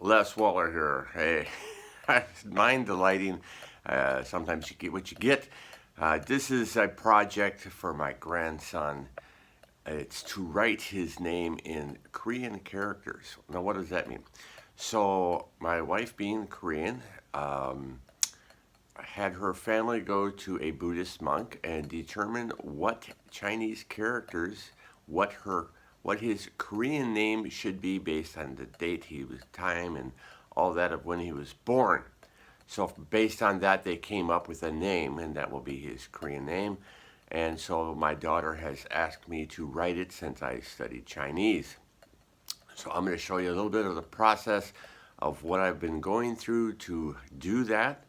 Les Waller here. Hey, mind the lighting. Sometimes you get what you get. This is a project for my grandson. It's to write his name in Korean characters. Now, what does that mean? So, my wife, being Korean, had her family go to a Buddhist monk and determine what Chinese characters, what her what his Korean name should be based on the date he was, time, and all that of when he was born. So based on that, they came up with a name, and that will be his Korean name. And so my daughter has asked me to write it since I studied Chinese. So I'm going to show you a little bit of the process of what I've been going through to do that,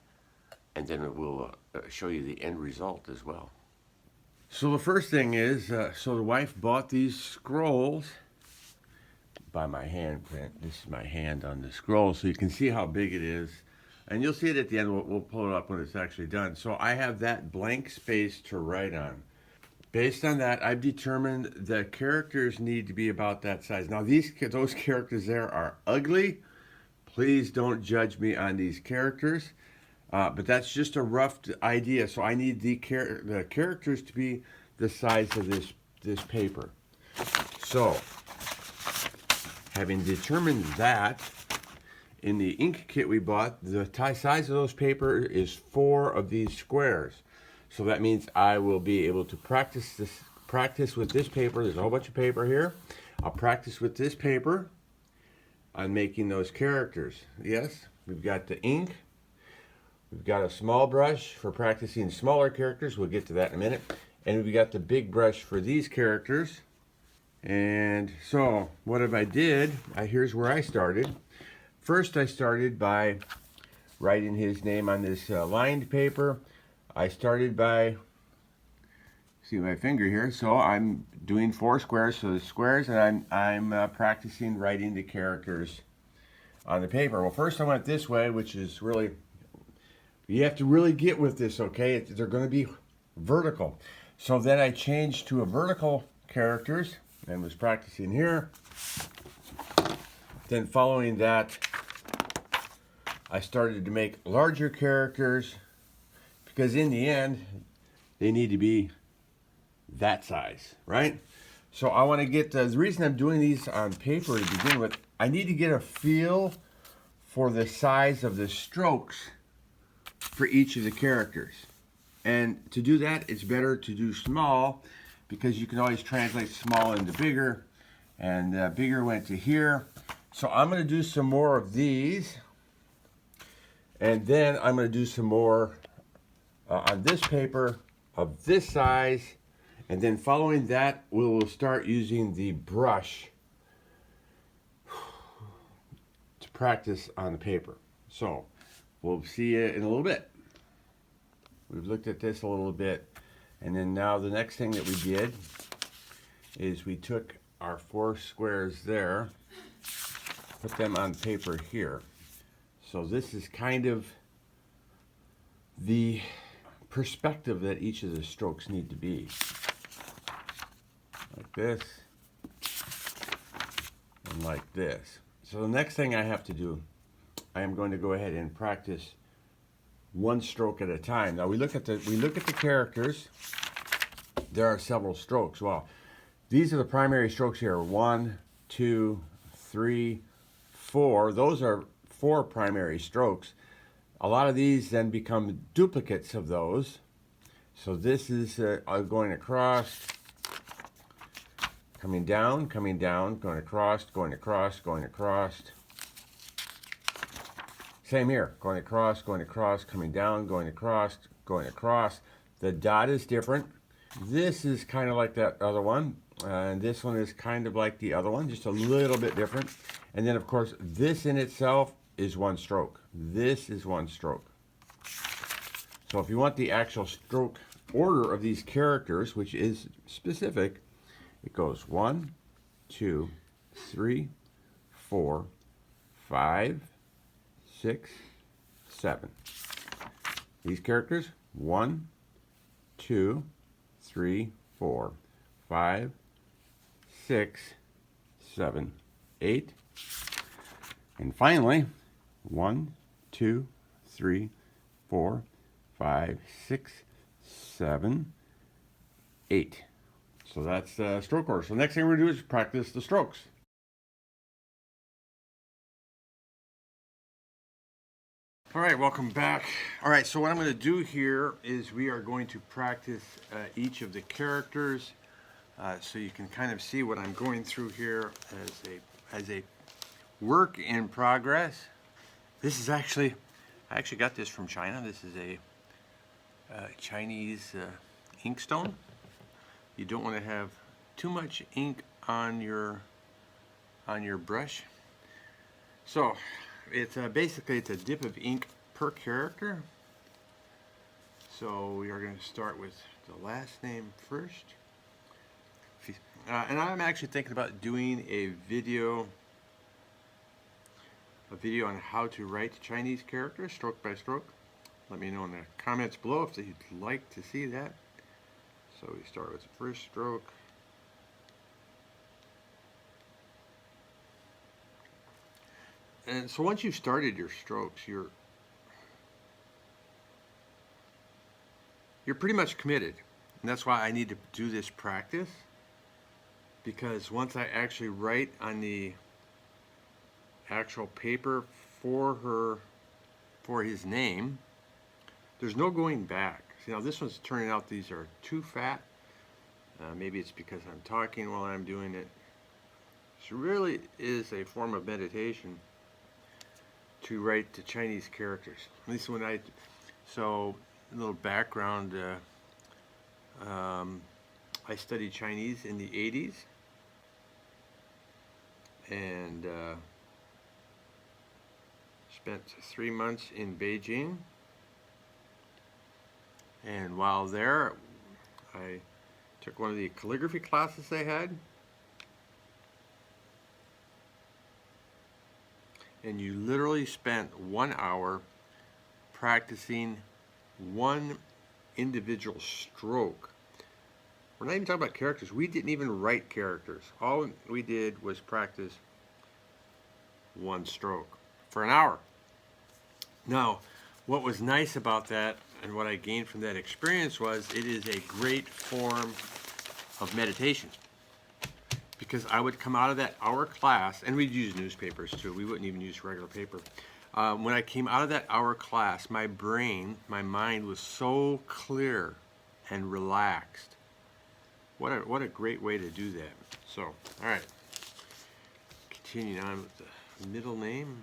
and then we'll show you the end result as well. So the first thing is, so the wife bought these scrolls by my hand print. This is my hand on the scroll, so you can see how big it is. And you'll see it at the end. We'll pull it up when it's actually done. So I have that blank space to write on. Based on that, I've determined the characters need to be about that size. Now, those characters there are ugly. Please don't judge me on these characters. But that's just a rough idea. So I need the characters to be the size of this paper. So, having determined that, in the ink kit we bought, the size of those paper is 4 of these squares. So that means I will be able to practice with this paper. There's a whole bunch of paper here. I'll practice with this paper on making those characters. Yes, we've got the ink. We've got a small brush for practicing smaller characters. We'll get to that in a minute. And we've got the big brush for these characters. And so what I did, here's where I started. First, I started by writing his name on this lined paper. I started by, see my finger here, so I'm doing 4 squares, so the squares, and I'm practicing writing the characters on the paper. Well, first I went this way, which is really, you have to really get with this, okay? They're going to be vertical. So then I changed to a vertical characters and was practicing here. Then following that, I started to make larger characters because in the end, they need to be that size, right? So I want to get, the reason I'm doing these on paper to begin with, I need to get a feel for the size of the strokes for each of the characters. And to do that, it's better to do small because you can always translate small into bigger, and bigger went to here. So I'm going to do some more of these, and then I'm going to do some more on this paper of this size, and then following that, we will start using the brush to practice on the paper. So we'll see you in a little bit. We've looked at this a little bit, and then now the next thing that we did is we took our 4 squares there, put them on paper here. So this is kind of the perspective that each of the strokes need to be. Like this, and like this. So the next thing I have to do, I am going to go ahead and practice 1 stroke at a time. Now we look at the characters. There are several strokes. Well, these are the primary strokes here. 1, 2, 3, 4. Those are 4 primary strokes. A lot of these then become duplicates of those. So this is going across, coming down, going across, going across, going across. Same here, going across, coming down, going across, going across. The dot is different. This is kind of like that other one, and this one is kind of like the other one, just a little bit different. And then, of course, this in itself is 1 stroke. This is 1 stroke. So if you want the actual stroke order of these characters, which is specific, it goes 1, 2, 3, 4, 5, 6, 7. These characters, 1, 2, 3, 4, 5, 6, 7, 8. And finally, 1, 2, 3, 4, 5, 6, 7, 8. So that's stroke order. So the next thing we're going to do is practice the strokes. All right, welcome back. All right, so what I'm going to do here is we are going to practice each of the characters so you can kind of see what I'm going through here as a work in progress. This is I actually got this from China. This is a Chinese inkstone. You don't want to have too much ink on your brush. So it's basically it's a dip of ink per character. So we are going to start with the last name first. And I'm actually thinking about doing a video on how to write Chinese characters stroke by stroke. Let me know in the comments below if you'd like to see that. So we start with the first stroke. And so once you've started your strokes, you're pretty much committed. And that's why I need to do this practice, because once I actually write on the actual paper for his name, there's no going back. See, now this one's turning out these are too fat. Maybe it's because I'm talking while I'm doing it. This really is a form of meditation to write the Chinese characters. At least when so a little background, I studied Chinese in the 80s and spent 3 months in Beijing. And while there, I took one of the calligraphy classes they had. And you literally spent 1 hour practicing one individual stroke. We're not even talking about characters. We didn't even write characters. All we did was practice one stroke for an hour. Now, what was nice about that and what I gained from that experience was it is a great form of meditation. Because I would come out of that hour class, and we'd use newspapers too. We wouldn't even use regular paper. When I came out of that hour class, my mind was so clear and relaxed. What a great way to do that. So, all right. Continuing on with the middle name.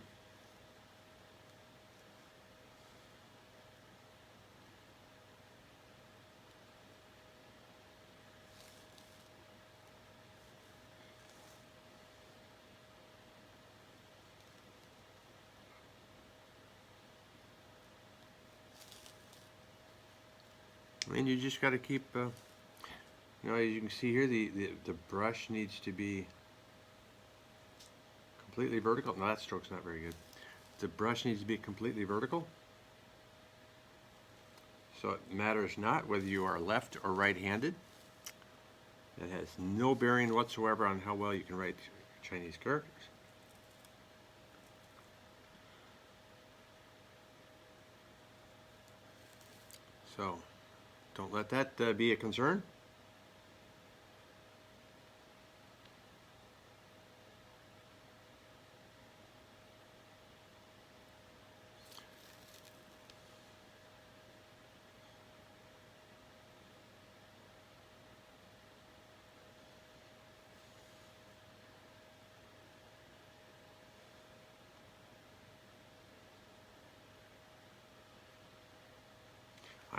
And you just got to keep, you know, as you can see here, the brush needs to be completely vertical. No, that stroke's not very good. The brush needs to be completely vertical. So it matters not whether you are left or right-handed. That has no bearing whatsoever on how well you can write Chinese characters. So don't let that be a concern.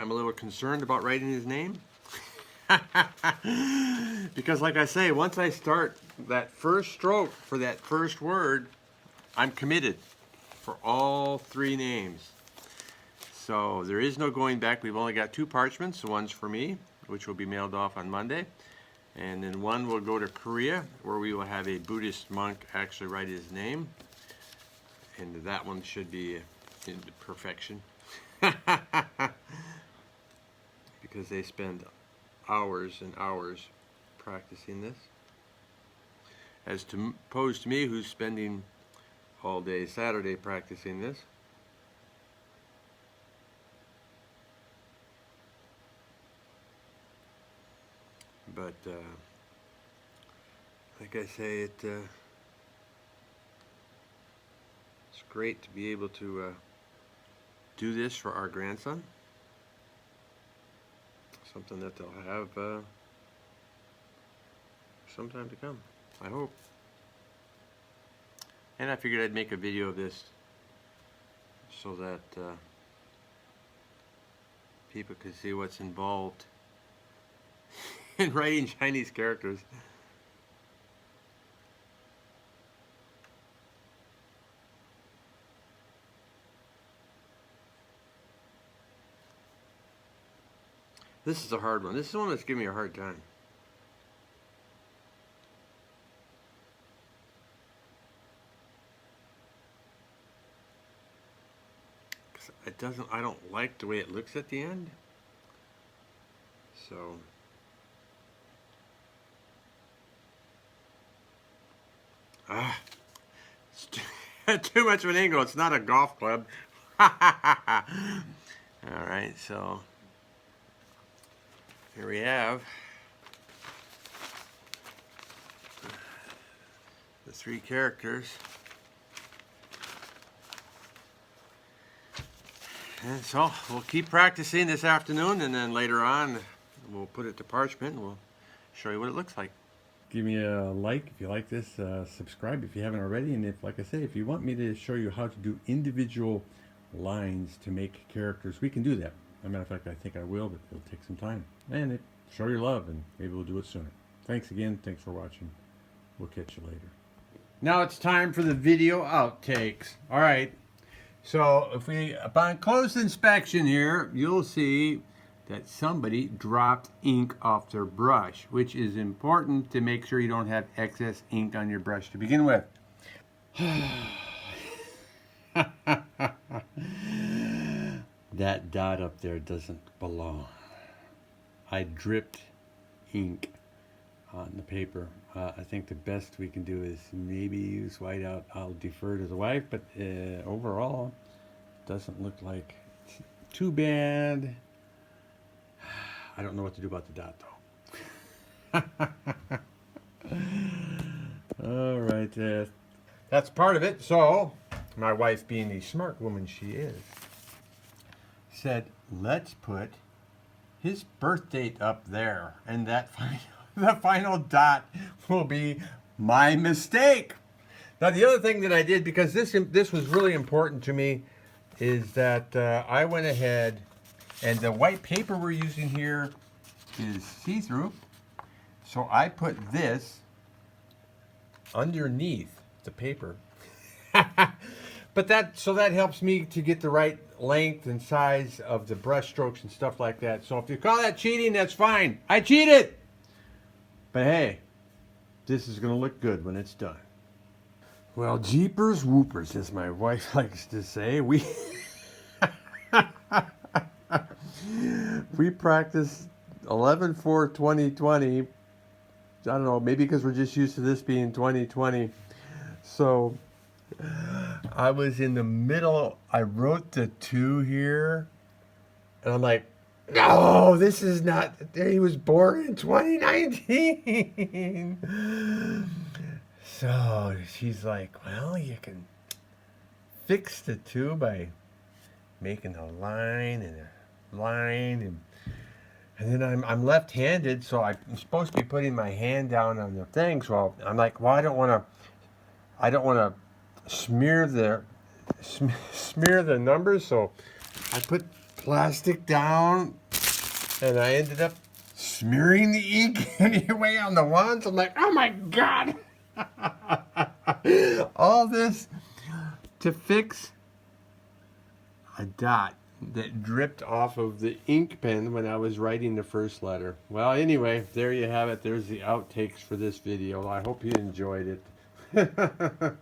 I'm a little concerned about writing his name. Because like I say, once I start that first stroke for that first word, I'm committed for all 3 names. So there is no going back. We've only got 2 parchments. One's for me, which will be mailed off on Monday. And then one will go to Korea, where we will have a Buddhist monk actually write his name. And that one should be in perfection. Because they spend hours and hours practicing this, as opposed to me, who's spending all day Saturday practicing this. But like I say, it's great to be able to do this for our grandson. Something that they'll have sometime to come, I hope. And I figured I'd make a video of this so that people could see what's involved in writing Chinese characters. This is a hard one. This is the one that's giving me a hard time. I don't like the way it looks at the end. So it's too much of an angle. It's not a golf club. All right, so here we have the three characters. And so we'll keep practicing this afternoon, and then later on we'll put it to parchment and we'll show you what it looks like. Give me a like if you like this, subscribe if you haven't already, and if, like I say, if you want me to show you how to do individual lines to make characters, we can do that. As a matter of fact, I think I will, but it'll take some time. And show your love, and maybe we'll do it sooner. Thanks again. Thanks for watching. We'll catch you later. Now it's time for the video outtakes. All right. So if we, upon close inspection here, you'll see that somebody dropped ink off their brush, which is important to make sure you don't have excess ink on your brush to begin with. That dot up there doesn't belong. I dripped ink on the paper. I think the best we can do is maybe use whiteout. I'll defer to the wife, but overall, it doesn't look like it's too bad. I don't know what to do about the dot, though. All right, that's part of it. So, my wife, being the smart woman she is, said, let's put his birth date up there, and that the final dot will be my mistake. Now, the other thing that I did, because this was really important to me, is that I went ahead, and the white paper we're using here is see-through, so I put this underneath the paper. But that helps me to get the right length and size of the brush strokes and stuff like that. So if you call that cheating, that's fine. I cheated! But hey, this is going to look good when it's done. Well, jeepers whoopers, as my wife likes to say, we practiced 11/4/2020. I don't know, maybe because we're just used to this being 2020. So I was in the middle. I wrote the 2 here, and I'm like, no, this is not. He was born in 2019. So she's like, well, you can fix the 2 by making a line and a line, and then I'm left-handed, so I'm supposed to be putting my hand down on the thing. So I'm like, well, I don't want to smear the numbers, so I put plastic down, and I ended up smearing the ink anyway on the ones. I'm like, oh my God. All this to fix a dot that dripped off of the ink pen when I was writing the first letter. Well, anyway, there you have it. There's the outtakes for this video. I hope you enjoyed it.